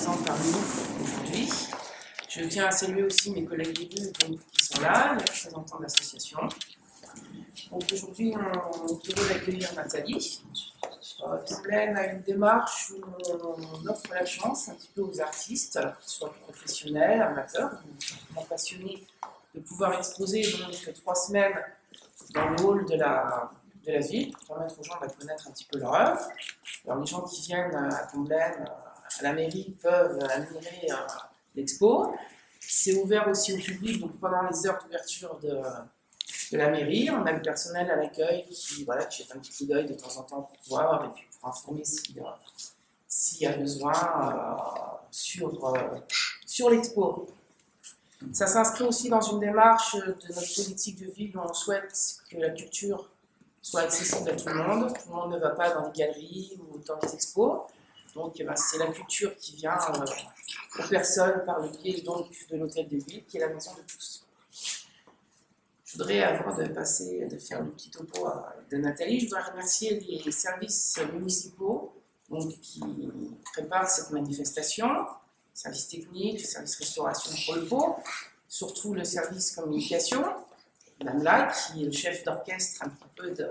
présents parmi nous aujourd'hui. Je tiens à saluer aussi mes collègues élus qui sont là, les représentants de l'association. Donc aujourd'hui, on est heureux d'accueillir Nathalie. Comblaine a une démarche où on offre la chance un petit peu aux artistes, qu'ils soient professionnels, amateurs, ou passionnés, de pouvoir exposer donc 3 semaines dans le hall de la ville, pour permettre aux gens de connaître un petit peu leur œuvre. Alors les gens qui viennent à Comblaine, à la mairie, peuvent admirer l'expo. C'est ouvert aussi au public, donc pendant les heures d'ouverture de la mairie, on a le personnel à l'accueil qui jette un petit coup d'œil de temps en temps pour voir et puis pour informer s'il y a besoin sur l'expo. Ça s'inscrit aussi dans une démarche de notre politique de ville où on souhaite que la culture soit accessible à tout le monde. Tout le monde ne va pas dans les galeries ou dans les expos. Donc c'est la culture qui vient aux personnes par le biais donc, de l'hôtel de ville qui est la maison de tous. Je voudrais, avant de faire le petit topo de Nathalie, je voudrais remercier les services municipaux donc, qui préparent cette manifestation, le service technique, le service restauration pour le pot, surtout le service communication, Madame là, qui est le chef d'orchestre un petit peu de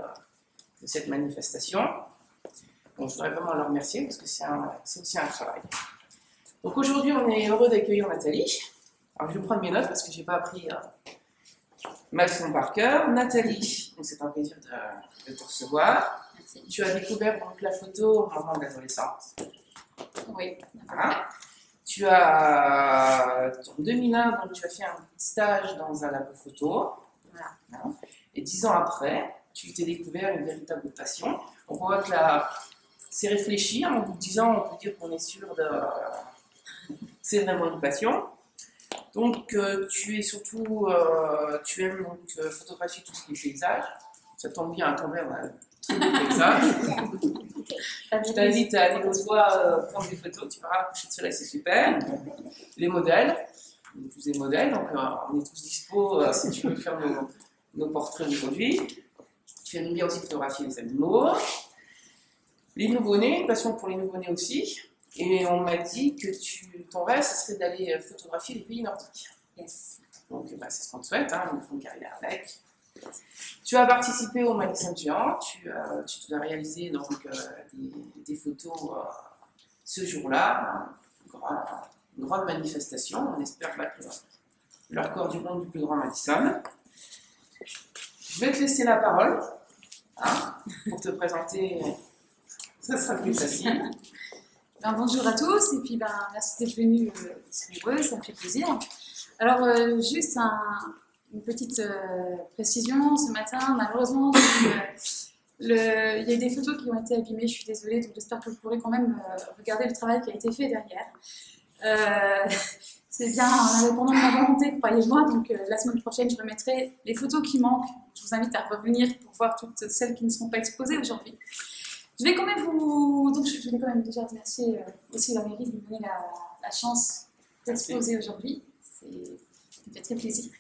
cette manifestation. Donc, je voudrais vraiment leur remercier parce que c'est aussi un travail. Donc aujourd'hui, on est heureux d'accueillir Nathalie. Alors je vais prendre mes notes parce que je n'ai pas appris ma leçon par cœur. Nathalie, c'est un plaisir de te recevoir. Merci. Tu as découvert donc, la photo au moment de l'adolescence. Oui. Voilà. Tu as, en 2001, donc, tu as fait un stage dans un labo photo. Voilà. Et 10 ans après, tu t'es découvert une véritable passion. On voit que c'est réfléchi. En bout de 10 ans, on peut dire qu'on est sûr de... C'est vraiment une passion. Donc, tu es surtout... tu aimes donc photographier tout ce qui est paysage. Ça tombe bien à tomber dans un très beau paysage. Je t'invite à aller au toit prendre des photos. Tu verras, le coucher de soleil, c'est super. Les modèles. Tous les modèles. Donc, on est tous dispo si tu veux faire nos portraits aujourd'hui. Tu aimes bien aussi photographier les animaux. Les nouveau-nés, une passion pour les nouveau-nés aussi. Et on m'a dit que ton rêve, ce serait d'aller photographier les pays nordiques. Yes. Donc, c'est ce qu'on te souhaite, hein, on fait une carrière avec. Tu as participé au Magazine Géant, tu as réalisé donc, des photos ce jour-là, une grande manifestation. On espère battre le record du monde du plus grand Madison. Je vais te laisser la parole pour te présenter. Ça sera plus facile. Bonjour à tous, et puis merci d'être venus nombreux, ça me fait plaisir. Alors, juste une petite précision, ce matin, malheureusement, il y a eu des photos qui ont été abîmées, je suis désolée, donc j'espère que vous pourrez quand même regarder le travail qui a été fait derrière. C'est bien indépendant de ma volonté, croyez-moi, donc la semaine prochaine, je remettrai les photos qui manquent. Je vous invite à revenir pour voir toutes celles qui ne sont pas exposées aujourd'hui. Je vais quand même déjà remercier aussi la mairie de me donner la chance d'exposer aujourd'hui. Ça me fait très plaisir.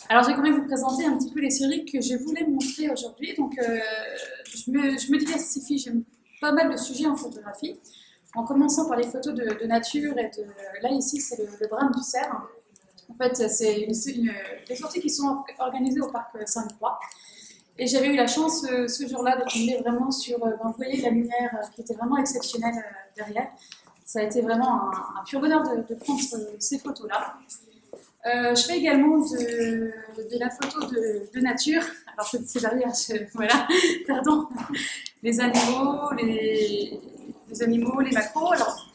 Alors, je vais quand même vous présenter un petit peu les séries que je voulais montrer aujourd'hui. Donc, je me diversifie, j'aime pas mal de sujets en photographie. En commençant par les photos de nature et là, ici, c'est le brame du cerf. En fait, c'est des sorties qui sont organisées au parc Sainte-Croix. Et j'avais eu la chance ce jour-là de tomber vraiment sur, vous voyez, la lumière qui était vraiment exceptionnelle derrière. Ça a été vraiment un pur bonheur de prendre ces photos-là. Je fais également de la photo de nature. Alors c'est derrière, voilà, pardon. Les animaux, les macros. Alors,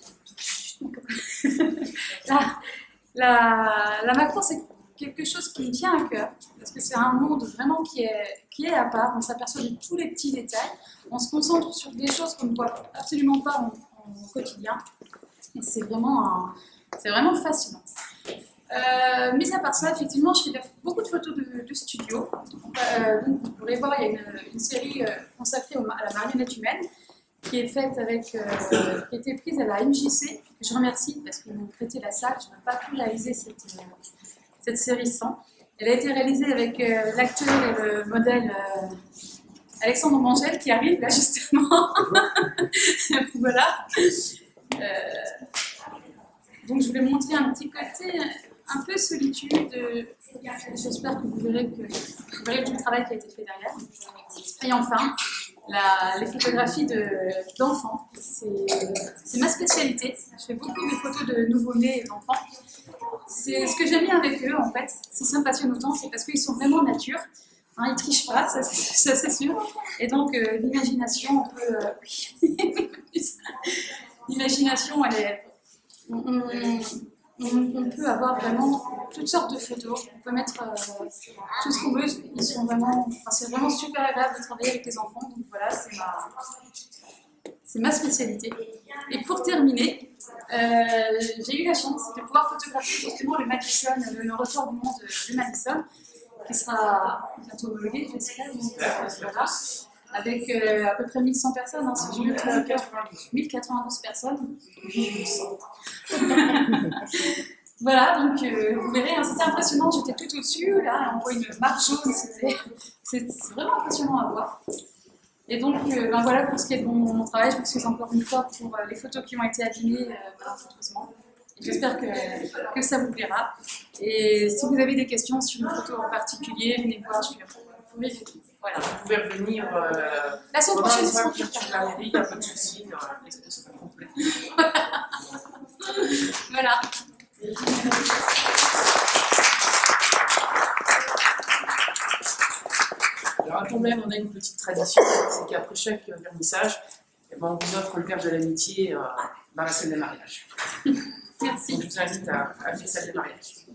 la macro, c'est quelque chose qui me tient à cœur, parce que c'est un monde vraiment qui est à part. On s'aperçoit de tous les petits détails, on se concentre sur des choses qu'on ne voit absolument pas en quotidien, et c'est vraiment fascinant. Mis à part ça, effectivement, je fais beaucoup de photos de studio. Donc vous pourrez voir, il y a une série consacrée à la marionnette humaine, qui est faite qui a été prise à la MJC, que je remercie parce qu'ils m'ont prêté la salle. Je n'aurais pas pu réaliser cette série sans. Elle a été réalisée avec l'acteur et le modèle Alexandre Mangel qui arrive là justement. Voilà. Donc je voulais montrer un petit côté un peu solitude. J'espère que vous verrez tout le travail qui a été fait derrière. Et enfin, les photographies d'enfants. C'est ma spécialité. Je fais beaucoup de photos de nouveau-nés et d'enfants. C'est ce que j'aime bien avec eux, en fait. Si ça me passionne autant, c'est parce qu'ils sont vraiment nature. Hein, ils ne trichent pas, ça c'est sûr. Et donc, l'imagination, l'imagination, elle est... On peut avoir vraiment toutes sortes de photos. On peut mettre tout ce qu'on veut. Ils sont vraiment... Enfin, c'est vraiment super agréable de travailler avec les enfants. Donc voilà, c'est ma spécialité. Et pour terminer, j'ai eu la chance de pouvoir photographier justement le Madison, le record du monde du Madison, qui sera bientôt homologué, j'espère. Voilà. Avec à peu près 1100 personnes, hein, si je me trompe pas, 1092 personnes. Voilà, donc vous verrez, hein, c'était impressionnant, j'étais tout au-dessus, là, on voit une marque jaune, c'est vraiment impressionnant à voir. Et donc, ben voilà pour ce qui est de mon travail, je m'excuse encore une fois pour les photos qui ont été abîmées malencontreusement. J'espère que ça vous plaira. Et si vous avez des questions sur une photo en particulier, venez me voir, je suis là pour répondre. Voilà. Vous pouvez revenir la semaine prochaine, c'est sur la galerie, il n'y a pas de souci, l'expo sera complète. Voilà. Alors à Tomblaine, on a une petite tradition, c'est qu'après chaque vernissage, eh ben, on vous offre le verre de l'amitié dans la salle des mariages. Merci. Donc, je vous invite à venir à la salle des mariages.